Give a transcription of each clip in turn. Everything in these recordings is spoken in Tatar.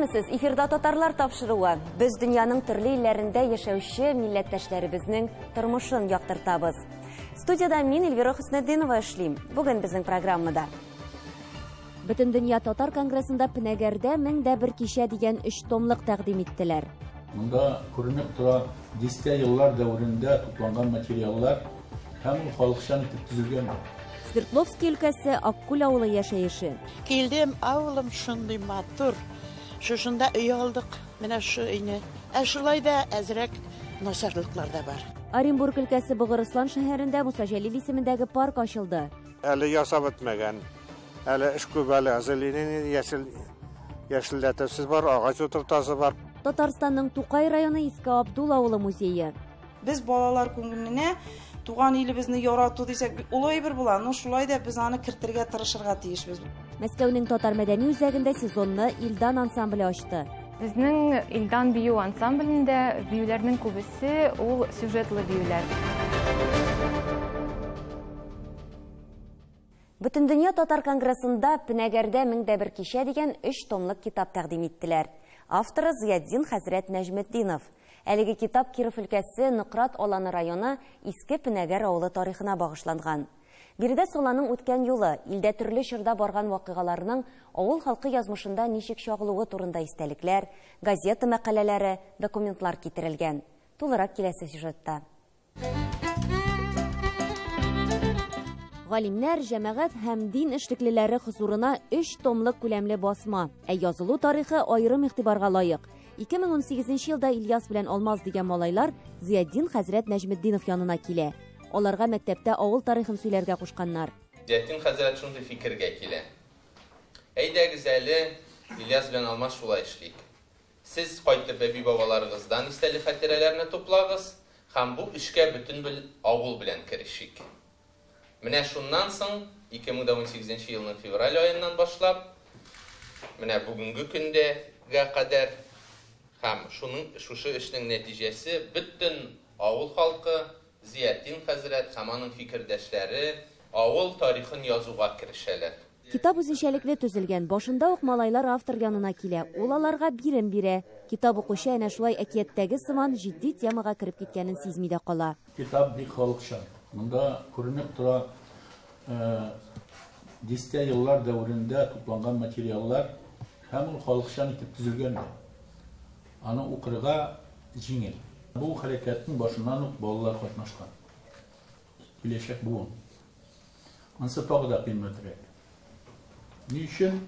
Исәнмесез, эфирда татарлар тапшыруы. Без дөньяның төрле илләрендә яшәүче милләттәшләребезнең тормышын яктыртабыз. Студияда мин Эльвира Хөснетдинова эшлим. Бүген безнең программада. Бөтен дөнья татар конгрессында Пенәгәрдә 1001 кичә дигән 3 томлык тәкъдим иттеләр. Монда күренеп тора 10 еллар дәврендә тупланган материаллар һәм халыкчан төзелгән. Свердловский өлкәсе Аккүл авылы яшәеше. Килдем, авылым шундый матур. Шушында өй алдык. Менә шу өйне. Шулай да әзрәк начарлыклар да бар. Оренбург өлкәсе Бугырыслан шәһәрендә Муса Җәлил исемендәге парк ачылды. Әле ясап бетмәгән. Әле эш күп, әле әзерләнә, яшелләтәсе бар, агач утыртасы бар. Татарстанның Тукай районы Иске Абдул авылы музее. Без балалар күңеленә туган илебезне ярату дисәк, улай бер була. Ну шулай да без аны кертергә тырышырга тиешбез. Мәскәүнең татар мәдәни үзәгендә сезонны Илдан ансамбле ачты. Безнең Илдан бию ансамблендә биюләрнең күбесе ул сюжетлы биюләр. Бөтен дөнья татар конгрессында Пенәгәрдә 1001 кичә дигән 3 томлык китап тәкъдим иттеләр. Авторы Зияддин хәзрәт Нәҗметдинов. Әлеге китап Киров өлкәсе Ныкрат аланы районы Иске Пенәгәр авылы тарихына багышланган. Биредә Соланың үткән юлы, илдә төрле чорда барган вакыйгаларның авыл халкы язмышында ничек чагылуы турында истәлекләр, газета мәкаләләре, документлар китерелгән. Тулырак киләсе сюжетта. Галимнәр, җәмәгать һәм дин эшлеклеләре хузурына 3 томлык күләмле басма. Язылу тарихы аерым игътибарга лаек. 2018 елда Ильяс белән Алмаз дигән малайлар Зияддин хәзрәт Нәҗметдинов янына килә. Аларга мәктәптә авыл тарихын сөйләргә кушканнар. Зияддин хәзрәт шундый фикергә килә. Әйдәгез әле Ильяс белән Алмаз шулай эшлик. Сез кайтып әби бабаларыгыздан истәлек хатирәләрне туплагыз һәм бу эшкә бөтен авыл белән керешик. Менә шуннан соң 2018 елның февраль аеннан башлап, менә бүгенге көндәгә кадәр һәм шушы эшнең нәтиҗәсе бөтен авыл халкы Зияддин хәзрәт һәм аның фикердәшләре авыл тарихын язуга керешәләр. Китап үзенчәлекле төзелгән. Башында ук малайлар автор янына килә. Ул аларга бирем бирә. Китап укучы әнә шулай әкияттәге сыман җитди темага кереп киткәнен сизми дә кала. Китап бик халыкчан. Монда күренеп тора 10 еллар дәврендә тупланган материаллар һәм халыкчан итеп төзелгән. Аны укырга җиңел. Бу хәрәкәтнең башыннан ук балалар катнашкан. Киләчәк бу. Ансы тагы да кыйммәтрәк. Ни өчен?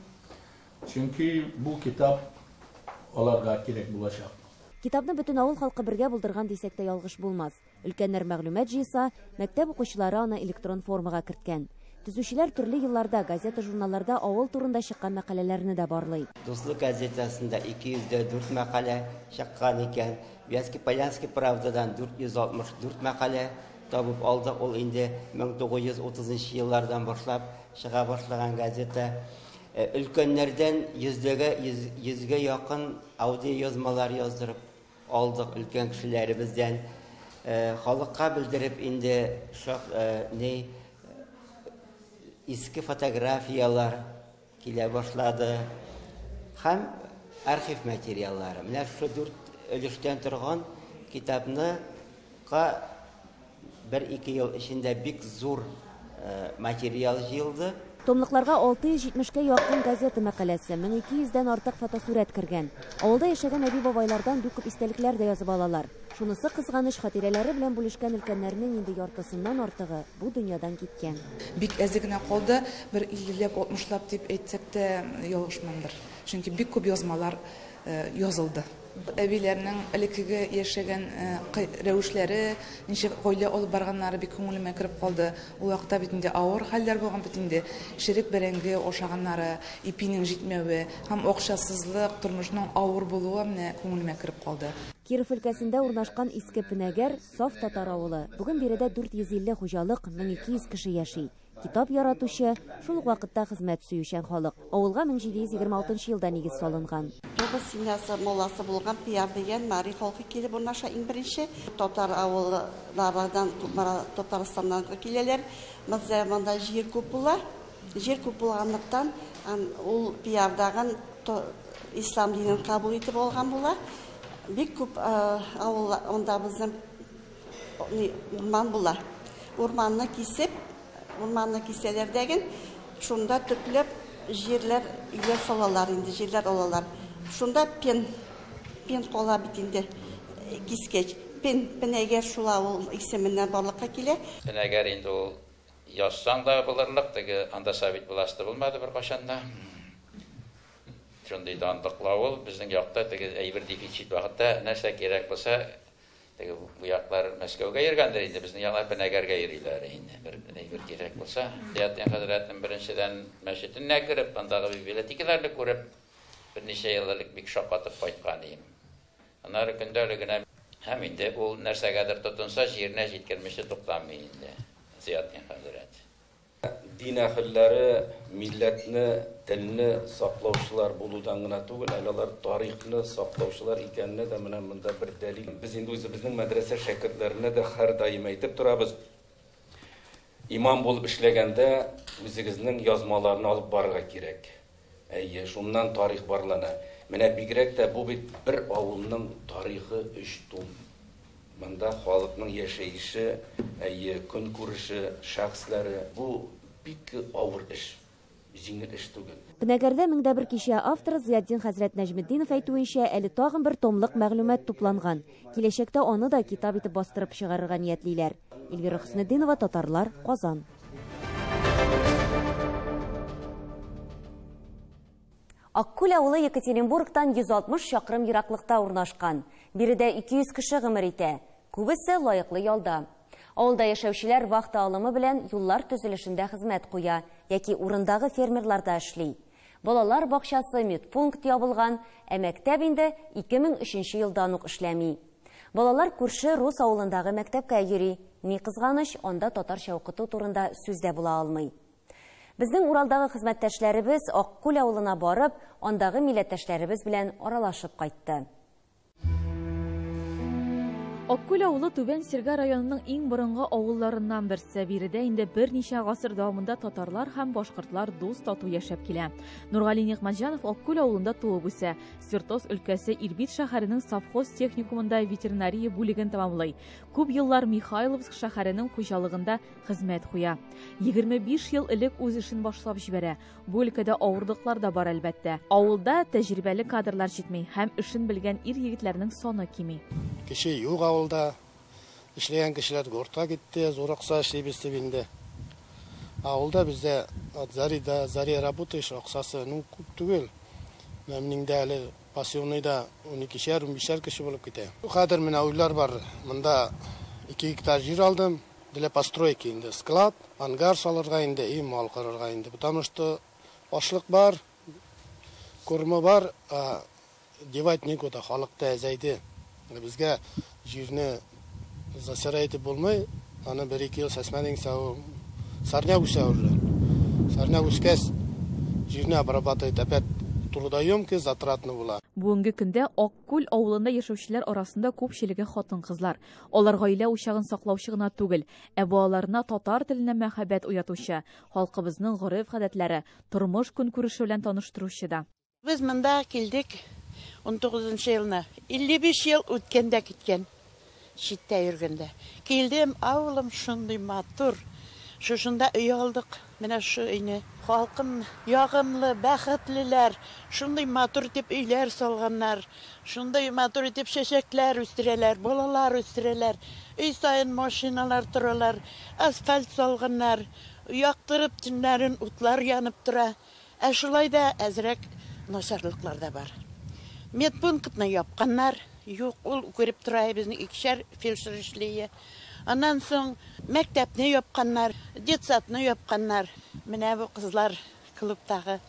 Чөнки бу китап аларга кирәк булачак. Китапны бөтен авыл халкы бергә булдырган дисәк тә ялгыш булмас. Өлкәннәр мәгълүмат җыйса, мәктәп укучылары аны электрон формага керткән. Төзүчеләр төрле елларда газета-журналларда авыл турында чыккан мәкаләләрне дә барлый. Дуслык газетасында 204 мәкалә чыккан икән. Вязки Полянский правдадан 464 мәкалә табып алдык. Ул инде 1930 еллардан башлап чыга башлаган газета. Өлкәннәрдән 100гә якын аудио язмалар яздырып алдык өлкән кешеләребездән. Халыкка белдереп инде иске фотографиялар килә башлады һәм архив материаллары. Менә шу 4 өлештән торган китапны 1-2 ел эчендә бик зур материал җыелды. Томлыкларга 670-кә якын газета мәкаләсе, 1200-дән артык фотосурәт кергән. Авылда яшәгән әби бабайлардан бик күп истәлекләр дә язып алалар. Шунысы кызганыч, хатирәләре белән бүлешкән өлкәннәрнең инде яртысыннан артыгы бу дөньядан киткән. Бик әзе генә калды, бер 50ләп, 60лап дип әйтсәк тә ялгышмандыр. Чөнки бик күп язмалар язылды. Әбиләрнең элеккеге яшәгән рәвешләре, ничек гаилә алып барганнары бик күңелемә кереп калды. Ул вакытта бит инде авыр хәлләр булган бит инде. Ширек бәрәңге ашаганнары, ипинең җитмәве һәм акчасызлык, тормышның авыр булуы менә күңелемә кереп калды. Киров өлкәсендә урнашкан Иске Пенәгәр саф татар авылы. Бүген биредә 450 хуҗалык, 1200 кеше яши. Китап яратучы, шул вакытта хезмәт сөючән халык. Авылга 1726 елда нигез салынган. Тугыз семьясы моласы булган Пияр дигән Мари халкы килеп урнаша иң беренче. Татар авыллардан, Татарстаннан киләләр. Монда җир күп була. Җир күп булганлыктан ул Пиярдагы ислам динен кабул итеп алган була. Бик күп авыл онда безнең урман була. Урманны киселәр дигән, шунда төпләп җирләр иләр салалар инде, җирләр алалар. Шунда пен кала бит инде кискәч. Пенәгәр шула ул исеменнән барлыкка килә. Пенәгәр инде ул яшсан да булырлык, теге анда сабит буласты булмады бер кашанда. Шундый данлыклау безнең якта теге әйбер дефицит вакытта нәрсә кирәк булса, теге бу яклар Мәскәүгә йөргәндер инде, безнең яклар Пенәгәргә йөриләр инде. Бер әйбер кирәк булса, Зиятин хәзрәтнең беренчедән мәчетенә кереп, андагы библиотекаларны күреп, берничә еллык бик шакатып кайткан идем. Аннары көндәлегенә һәм инде ул нәрсәгәдер тотынса, җиренә җиткәнмешә туктамый инде Зиятин хәзрәт. Din әһелләре милләтне, телне саклаучылар булудан гына түгел, алар тарихны саклаучылар икәнне дә менә монда бер дәлил. Без инде үзебезнең мәдрәсә шәкертләренә дә һәр даим әйтеп торабыз. Имам булып эшләгәндә үзегезнең язмаларны алып барырга кирәк. Әйе, шуннан тарих барлана. Менә бигрәк тә бу бит бер авылның тарихы 3 том. Монда халыкның яшәеше, көн күреше, шәхесләре, бу бик авыр эш, җиңел эш түгел. Пенәгәрдә 1001 кичә авторы Зиятин хәзрәт Нәҗметдинов әйтүенчә, әле тагын бер томлык мәгълүмат тупланган. Киләчәктә аны да китап итеп бастырып чыгарырга ниятлиләр. Эльвира Хөснетдинова, Татарлар, Казан. Аккүл авылы Екатеринбургтан 160 чакрым ераклыкта урнашкан. Биредә 200 кеше гомер итә. Күбесе лаеклы ялда. Авылда яшәүчеләр вакыт алымы белән юллар төзелешендә хезмәт куя, яки урындагы фермерларда эшли. Балалар бакчасы медпункт ябылган, ә мәктәп инде 2003 елдан ук эшләми. Балалар күрше Рус авылындагы мәктәпкә йөри. Ни кызганыч, анда татарча укыту турында сүз дә була алмый. Безнең Уралдагы хезмәттәшләребез Аккүл авылына барып, андагы милләттәшләребез белән аралашып кайтты. Аккүл авылы Түбән Сирга районының иң борынгы авылларыннан берсе. Биредә инде берничә гасыр дәвамында татарлар һәм башкортлар дус тату яшәп килә. Нургали Нигъмәтҗанов Аккүл авылында туып үсә. Свердловск өлкәсе Ирбит шәһәренең совхоз техникумында ветеринария бүлеген тәмамлый. Күп еллар Михайловск шәһәренең хуҗалыгында хезмәт куя. 25 ел элек үз эшен башлап җибәрә. Бу өлкәдә авырлыклар да бар әлбәттә. Авылда тәҗрибәле кадрлар җитми һәм эшен белгән ир-егетләрнең саны кими. Кеше юк авылда, эшләгән кешеләр гортка китте, зур акча эшлибез дип инде. Авылда бездә Зария работаешь, акчасы күп түгел. Минем дә әле пассионныйда 12-15 кеше булып китә. Хәзер менә уйлар бар. Монда 2 гектар җир алдым, для постройки инде склад, ангар салырга инде, мал карарга инде. Потому что ашлык бар, корма бар, девать некуда, халыкта әзәйде. Безгә җирне засырайтып булмый, аны 1-2 ел сәсмәнең сарня үсә уже. Сарня үскәс, җирне обрабатывать опять трудоемкий, затратный була. Бүгенге көндә Аккүл авылында яшәүчеләр арасында күпчелеге хатын-кызлар. Алар гаилә учагын саклаучы гына түгел, балаларына татар теленә мәхәббәт уятучы, халкыбызның гореф-гадәтләре, тормыш көнкүреше белән таныштыручы да. Без монда килдек 19 елна. 55 ел үткәндә киткән. Читтә йөргәндә. Килдем, авылым шундый матур. Шушында өй алдык. Менә шу өйне халкым ягымлы, бәхетлеләр. Шундый матур дип өйләр салганнар. Шундый матур дип чәчәкләр үстерәләр, балалар үстерәләр. Өй сайын машиналар торалар, асфальт салганнар. Яктырып төннәрен утлар янып тора. Шулай да әзрәк начарлыклар да бар. Медпунктны япканнар, юк, ул күреп тора безнең икешәр фельдшер эшләе. Аннан соң мәктәпне япканнар, детсадны япканнар. Менә бу кызлар клубтагы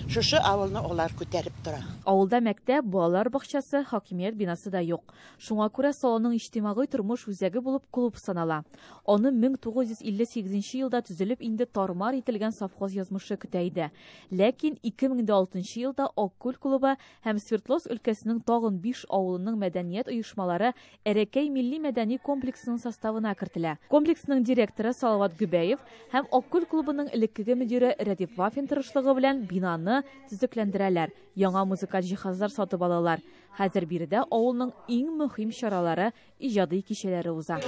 шушы авылны алар күтәреп тора. Авылда мәктәп, балалар бакчасы, хакимият бинасы да юк. Шуңа күрә саланың иҗтимагый тормыш үзәге булып клуб санала. Аны 1958 елда төзелеп инде тармар ителгән совхоз язмышы көтә иде. Ләкин 2006 елда Аккүл клубы һәм Свердловск өлкәсенең тагын 5 авылының мәдәният оешмалары Әрәкәй милли мәдәни комплексының составына кертелә. Комплексның директоры Салават Гүбәев һәм Аккүл клубының элеккеге мөдире Радиф Вафин тырышлыгы белән бинаны төзекләндерәләр, яңа музыкаль җиһазлар сатып алалар. Хәзер биредә авылның иң мөһим чаралары, иҗади кичәләре уза.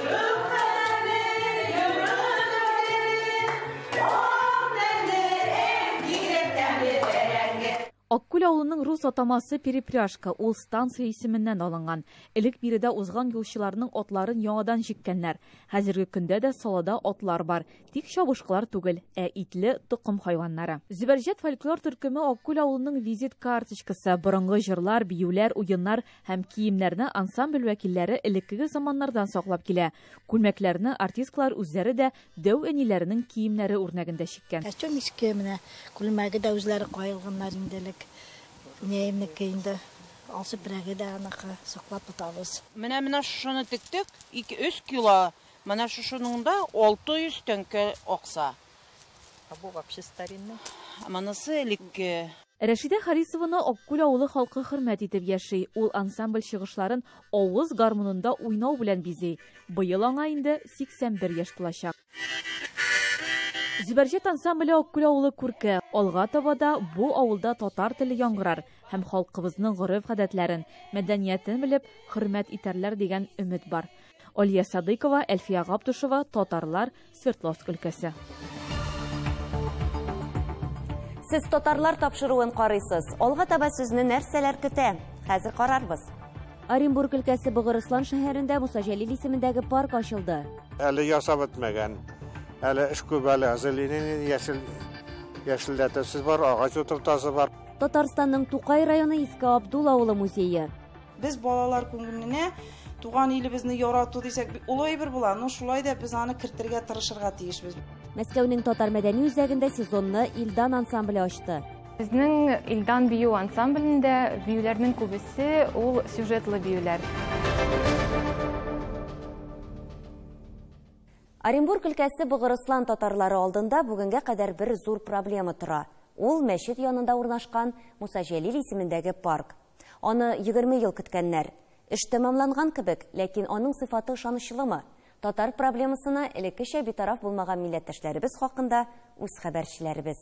Аккүл авылының рус атамасы Перепряжка, ул станция исеменнән алынган. Элек биредә узган юлчыларның атларын яңадан җиккәннәр. Хәзерге көндә дә салада атлар бар. Тик чабышкылар түгел, итле тукым хайваннары. Зөбәрҗәт фольклор төркеме Аккүл авылының визит карточкасы, борынгы җырлар, биюләр, уеннар һәм киемнәрне ансамбль вәкилләре элеккеге заманнардан саклап килә. Күлмәкләрне артистлар үзләре дә дәү әниләренең киемнәре үрнәгендә чиккән. Костюм иске менә, күлмәге дә үзләре кайылганнар инделек. Нәйемнеке инде алсы бирәге дә аныка саклап тотабыз. Менә шуны тиктек 2-3 кило. Менә шушының да 600 тәңкә акса. Бу вообще старинный. Монысы элекке. Рәшидә Харисованы Аккүл авылы халкы хөрмәт итеп яши. Ул ансамбль чыгышларын авыз гармунында уйнау белән бизи. Быел аңа инде 81 яшь тулачак. Зөбәрҗәт ансамбле Аккүл авылы күрке. Алга табада бу авылда татар теле яңгырар һәм халкыбызның гореф-гадәтләрен, мәдәниятен белеп хөрмәт итәрләр дигән өмет бар. Алия Садыкова, Әлфия Габдушева, Татарлар, Свердловск өлкәсе. Сез татарлар тапшыруын карыйсыз. Алга таба сезне нәрсәләр көтә? Хәзер карарбыз. Оренбург өлкәсе Бугырыслан шәһәрендә Муса Җәлил исемендәге парк ачылды. Әле ясап бетмәгән. Әле эш күп, әле әзерләнә, яшелләтәсе бар, агач утыртасы бар. Татарстанның Тукай районы Иске Абдул авылы музее. Без балалар күңеленә туган илебезне ярату дисәк, улай бер була. Шулай да без аны кертергә тырышырга тиешбез. Мәскәүнең татар мәдәни үзәгендә сезонны Илдан ансамбле ачты. Безнең Илдан бию ансамблендә биюләрнең күбесе ул сюжетлы биюләр. Оренбург өлкәсе Бугырыслан татарлары алдында бүгенгә кадәр бер зур проблема тора. Ул мәчет янында урнашкан Муса Җәлил исемендәге парк. Аны 20 ел көткәннәр. Эш тәмамланган кебек, ләкин аның сыйфаты ышанычлымы? Татар проблемасына элеккечә битараф булмаган милләттәшләребез хакында үз хәбәрчеләребез.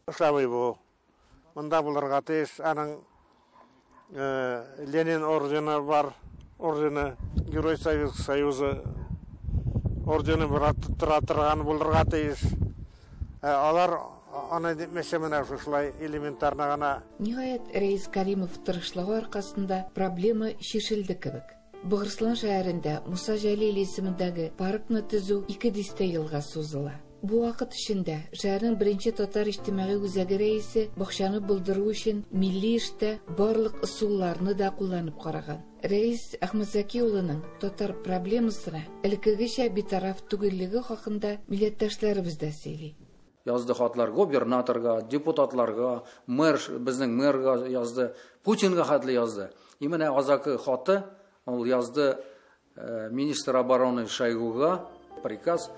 Ошамый бу. Монда булырга тиеш, аның Ленин ордены бар, ордены Герой Советского Союза ордены бар торган булырга тиеш. Алар аны мәшә менә шулай элементарна гына. Ниһаять, Рәис Каримов тырышлыгы аркасында проблема шешелде кебек. Бугырыслан шәһәрендә Муса Җәлил исемендәге паркны төзү 200 елга сузыла. Бу вакыт эчендә шәһәрнең беренче татар иҗтимагый үзәге рәисе бакчаны булдыру өчен милли эштә барлык ысулларны да кулланып караган. Рәис Әхмәтзәки улының татар проблемасына элеккегечә битараф түгеллеге хакында милләттәшләребез дә сөйли. Язды хатлар губернаторга, депутатларга, безнең мэрга язды, Путинга хатлы язды. И менә азакы хаты, ул язды министр обороны Шойгуга приказ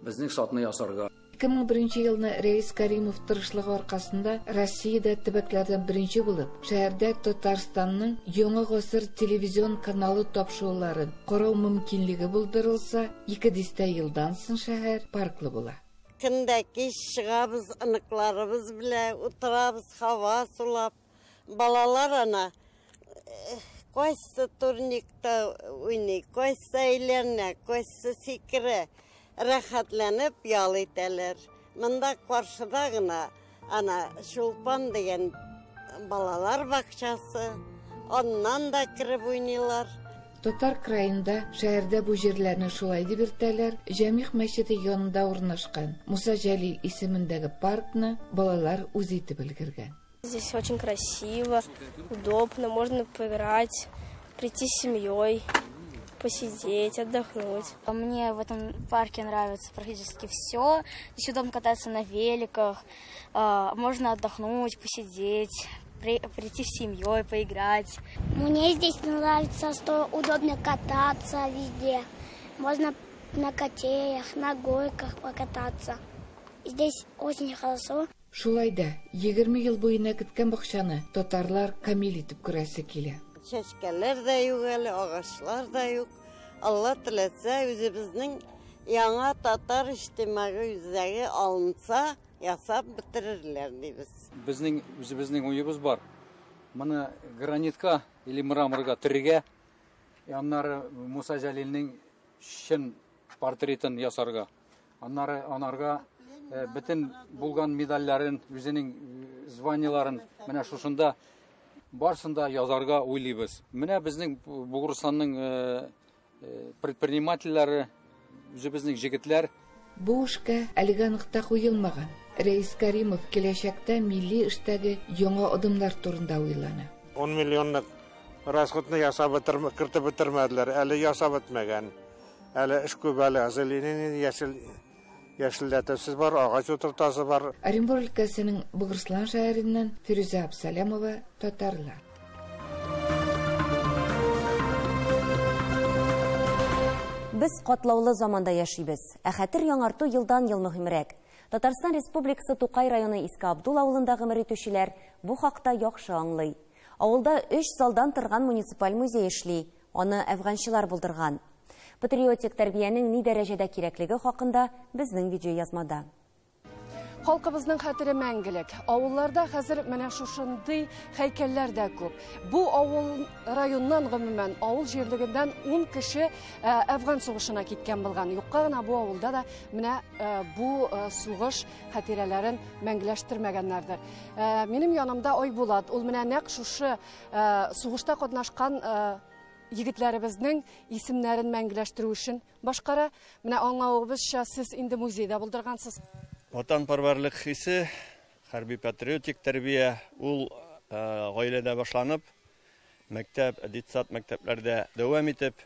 безнең сатны ясарга. 2001 елны Рәис Каримов тырышлыгы аркасында Россиядә төбәкләрдән беренче булып, шәһәрдә Татарстанның яңа гасыр телевизион каналы тапшыруларын карау мөмкинлеге булдырылса, 200 елдан соң шәһәр парклы була. Көнде кич чыгабыз, аныкларыбыз белән утырабыз, хава сулап. Балалар ана кайсы турникта уйный, кайсы әйләнә, кайсы сикерә, рәхәтләнеп ял итәләр. Монда каршыда гына ана Шулпан дигән балалар бакчасы, аннан да киреп уйныйлар. Татар краенда шәһәрдә бу җирләрне шулай дип йөртәләр. Җәмигъ мәчете янында урнашкан Муса Җәлил исемендәге паркны балалар үз итеп өлгергән. Здесь очень красиво, удобно, можно поиграть, прийти с семьей, посидеть, отдохнуть. Мне в этом парке нравится практически все. Здесь удобно кататься на великах, можно отдохнуть, посидеть, прийти с семьей, поиграть. Мне здесь нравится, что удобно кататься везде. Можно на качелях, на горках покататься. Здесь очень хорошо. Шулай да 20 ел буена көткән бакчаны татарлар камил итеп күрәсе килә. Чәчкәләр дә юк әле, агачлар да юк. Алла теләсә, үзебезнең яңа татар иҗтимагый үзәге алынса, ясап бітірірлер дейбіз. Біздің ойыбыз бар. Мұны гранитка или мраморға тіріге, аннары Муса Жәлелінің шын портретін ясарға. Анарға бітін болған медальларын, өзінің званияларын міне шушында барсында язарға ойлайбыз. Міне біздің Буғырстанның предпринимательлары, біздің жігітлер. Бұл ішке әлгі анықта қойылмаған. Рейс Каримов келешекте милли іштегі яңа адымдар турында ойланы. 10 миллионлық расходны ясап кіртіп бітірмәділер, әлі ясап бітмәген. Әлі іш көп әлі азелинен яшілдәтісіз бар, ағаш отыртасы бар. Оренбур өлкәсенең Бугырслан шәһәреннән Фирүзә Абсалямова, татарлар. Біз қатлаулы заманда яшибіз. Хәтер яңарту елдан ел мөһимрәк. Татарстан Республикасы Тукай районы Иске Абдул авылындагы мөритүчеләр бу хакта яхшы аңлый. Авылда 3 залдан торган муниципаль музей эшли. Аны әфганчылар булдырган. Патриотик тәрбиянең ни дәрәҗәдә кирәклеге хакында безнең видео язмада. Халкыбызның хәтере мәңгелек. Авылларда хәзер менә шушындый һәйкәлләр дә күп. Бу авыл районнан гомумән авыл җирлегеннән 10 кеше Әфган сугышына киткән булган. Юкка гына бу авылда да менә бу сугыш хатирәләрен мәңгеләштермәгәннәрдер. Минем янымда Айбулат, ул менә нәкъ шушы сугышта катнашкан егетләребезнең исемнәрен мәңгеләштерү өчен башкара. Менә аңлавыбызча, сез инде музейда булдыргансыз. Ватанпарварлык хисе, хәрби патриотик тәрбия ул гаиләдә башланып, мәктәп, әдәбият мәктәпләрдә дәвам итеп,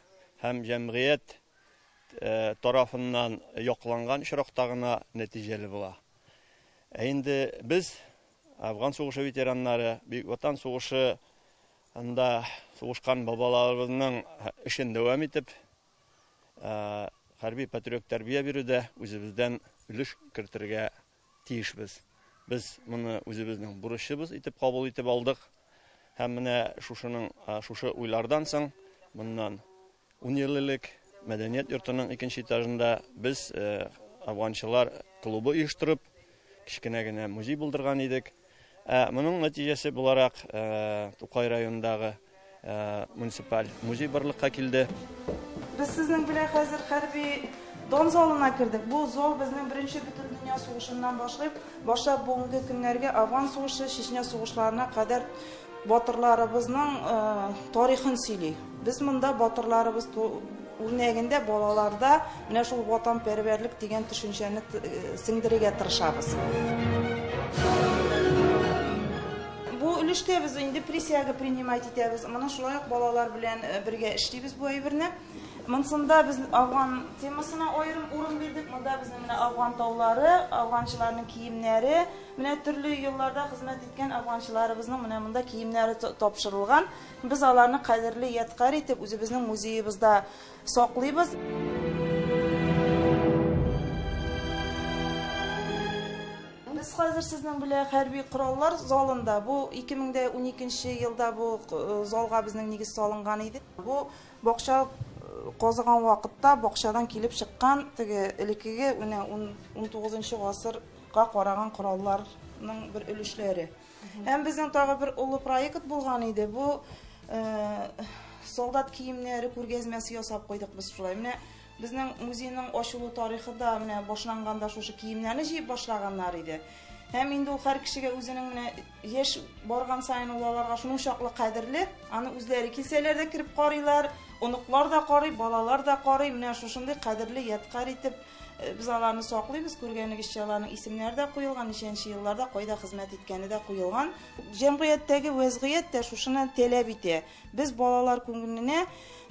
һәм җәмгыять тарафыннан якланган очракта гына нәтиҗәле була. Инде без Афган сугышы ветераннары, Бөек Ватан сугышы анда сугышкан бабаларыбызның эшен дәвам итеп, хәрби патриот тәрбия бирүдә үзебездән өлеш кертергә тиешбез. Без моны үзебезнең бурычыбыз итеп кабул итеп алдык. Һәм менә шушы уйлардан соң, моннан 10 еллык мәдәният йортының 2нче этажында без афганчылар клубы оештырып, кичкенә генә музей булдырган идек. Моның нәтиҗәсе буларак Тукай районындагы муниципаль музей барлыкка килде. Без сезнең белән хәзер хәрби Дон залына кирдек. Бу зал безнең беренче бөтен дөнья сугышыннан башлап бүгенге көннәргә Афган сугышы, Чечня сугышларына кадәр батырларыбызның тарихын сөйли. Без монда батырларыбыз үрнәгендә балаларда менә шул ватанпәрвәрлек дигән төшенчәне сеңдерергә тырышабыз. Бу өлештә без инде присяга принимать итәбез. Моны шулай ук балалар белән бергә эшлибез бу әйберне. Монсында без Афган темасына аерым урын бирдек. Монда безнең менә Афган таулары, афганчыларның киемнәре, менә төрле елларда хезмәт иткән афганчыларыбызның менә монда киемнәре тапшырылган. Без аларны кадерле ядкар итеп үзебезнең музеебызда саклыйбыз. Biz хәзер сезнең белән хәрби кораллар залында, бу 2012 елда бу залга безнең нигез салынган иде. Бу бакча казыган вакытта бакчадан килеп чыккан теге элекеге 19 гасырга караган коралларның бер өлешләре. Һәм безнең тагы бер улы проект булган иде. Бу солдат киемнәре күргәзмәсе ясап куйдык без шулай. Менә безнең музейның ачылу тарихы да менә башланганда шушы киемнәрне җыеп башлаганнар иде. Һәм инде ул һәр кешегә үзенең менә яшь барган сайын улларга шуның чаклы кадерле, аны үзләре килсәләр дә кирип карыйлар, оныклар да карый, балалар да карый, менә шушындый кадерле ядкар итеп biz аларны саклыйбыз, күргәнегезчә аларның исемнәре дә куелган, ничәнче елларда кайда хезмәт иткәне дә куелган. Җәмгыятьтәге вазгыять тә шушыны таләп итә. Без балалар күңеленә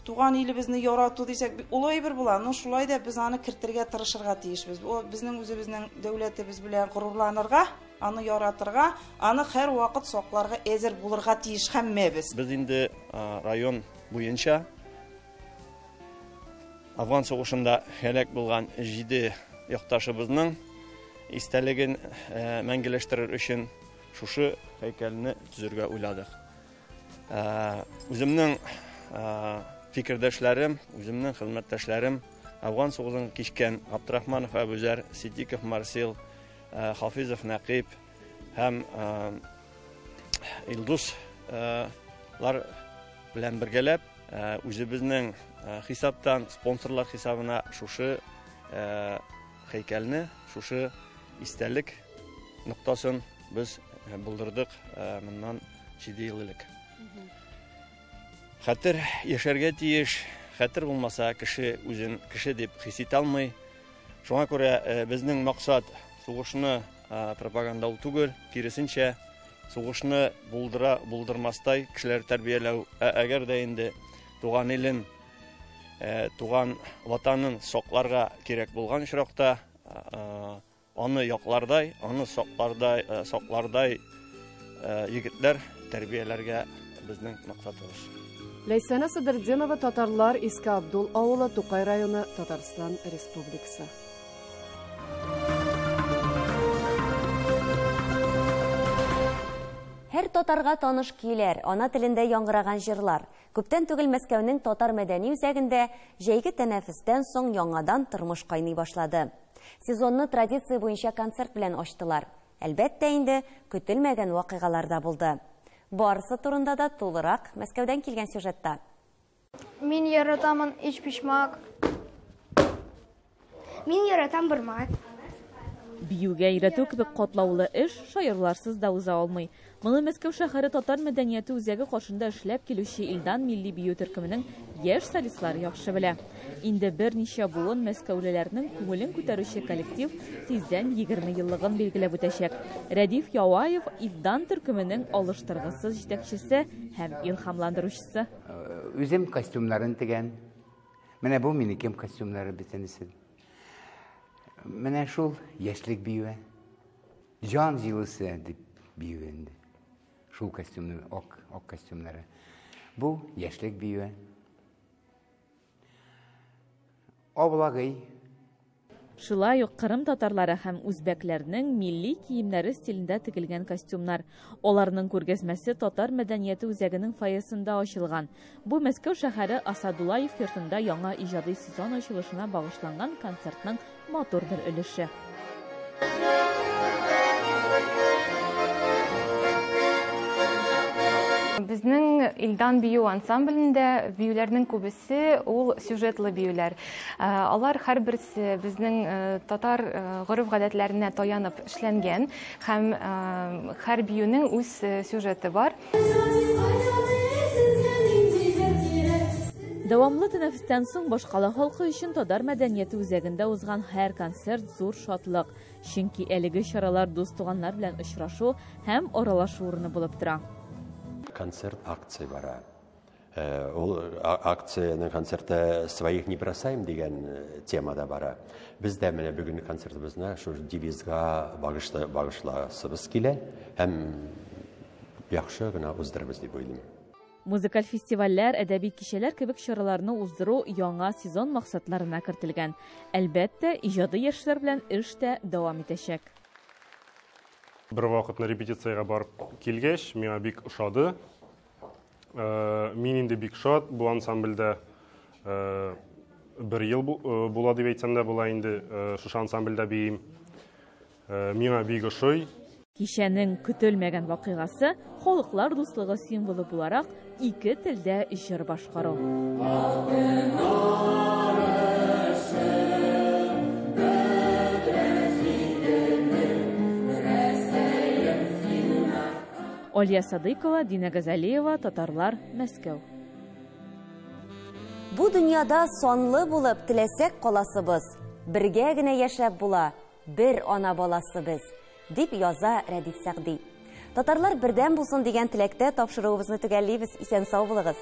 туган илебезне ярату дисәк, улай бер була. Ну шулай да без аны кертергә тырышырга тиешбез. Бу безнең үзебезнең дәүләтебез белән горурланырга, аны яратырга, аны һәр вакыт сакларга әзер булырга тиеш һәммәбез. Без инде район буенча Афган сугышында һәлак булган 7 якташыбызның истәлеген мәңгеләштерер өчен шушы һәйкәлне төзергә уйладык. Үземнең фикердәшләрем, үземнең хезмәттәшләрем Афган сугышын кичкән Абдрахманов Әбүзәр, Сидиков Марсел, Хафизов Нәкип һәм Илдуслар белән бергәләп үзебезнең хисаптан спонсорлар хисабына шушы һәйкәлне, шушы истәлек ноктасын без булдырдык моннан 7 ел элек. Хәтер яшәргә тиеш, хәтер булмаса кеше үзен кеше дип хис итә алмый. Шуңа күрә безнең максат сугышны пропагандалау түгел, киресенчә сугышны булдырмастай кешеләр тәрбияләү. Әгәр дә инде туган илен, туган ватанын сакларга кирәк булган очракта, аны яклардай, аны саклардай егетләр тәрбияләргә безнең максатыбыз. Ләйсәнә Садырдинова, татарлар, Иске Абдул авылы, Тукай районы, Татарстан Республикасы. Һәр татарға таныш көйләр, ана телендә яңгыраган җырлар. Күптән түгел Мәскәүнең татар мәдәни үзәгендә җәйге тәнәфестән соң яңадан тормыш кайный башлады. Сезонны традиция буенча концерт белән ачтылар. Әлбәттә инде көтелмәгән вакыйгалар да булды. Барысы турында да тулырак Мәскәүдән килгән сюжетта. Мин яратамын ичпишмак. Мин яратам бырмак. Биюгә өйрәтү кебек катлаулы эш шаирларсыз да уза алмый. Моны Мәскәү шәһәре татар мәдәнияте үзәге каршында эшләп килүче Илдан милли бию төркеменең яшь солистлары яхшы белә. Инде берничә буын мәскәүлеләрнең күңелен күтәрүче коллектив тиздән 20 еллыгын билгеләп үтәчәк. Рәдиф Яваев Илдан төркеменең алыштыргысыз җитәкчесе һәм илһамландыручысы. Үзем костюмнарын тегән. Менә бу минекем костюмнары битенесе. Менә шул яшьлек биюе. Җан җылысы дип бию инде. Шул костюмны, ок костюмнары. Бу яшьлек биюе. Облагый. Шулай ук Кырым татарлары һәм үзбәкләрнең милли киемнәре стилендә тегелгән костюмнар. Аларның күргәзмәсе татар мәдәнияте үзәгенең фойесында ачылган. Бу Мәскәү шәһәре Асадулаев йортында яңа иҗади сезон ачылышына багышланган концертның матур бер өлеше. Безнең Илдан бию ансамблендә биюләрнең күбесе ул сюжетлы биюләр. Алар һәрберсе безнең татар гореф-гадәтләренә таянып эшләнгән һәм һәр биюнең үз сюжеты бар. Дәвамлы тәнәфестән соң башкала халкы өчен татар мәдәнияте үзәгендә узган һәр концерт зур шатлык. Чөнки әлеге чаралар дус туганнар белән очрашу һәм аралашу урыны булып тора. Концерт акция бара. Ул акцияның концертта своих не бросаем дигән темада бара. Без дә менә бүгенге концертыбызна шу девизга багышласыбыз килә һәм яхшы гына уздырабыз дип уйлыйм. Музыкаль фестивальләр, әдәби кичәләр кебек чараларны уздыру яңа сезон максатларына кертелгән. Әлбәттә, иҗади яшьләр белән эш тә дәвам итәчәк. Бер вакытны репетицияга барып килгәч, миңа бик ошады. Мин инде бик шат, бу ансамбльдә 1 ел була дип әйтсәм дә була инде, шушы ансамбльдә биим. Миңа бик ошый. Кичәнең көтелмәгән вакыйгасы халыклар дуслыгы символы буларак ике телдә җыр башкару. Олия Садыкова, Дина Газалиева, татарлар, Мәскәү. Бу дөньяда санлы булып теләсәк каласыбыз. Бергә генә яшәп була, бер ана баласыбыз, дип яза Рәдиф Сәгъди. Татарлар бердәм булсын дигән теләктә тапшыруыбызны төгәллибез. Исән сау булыгыз.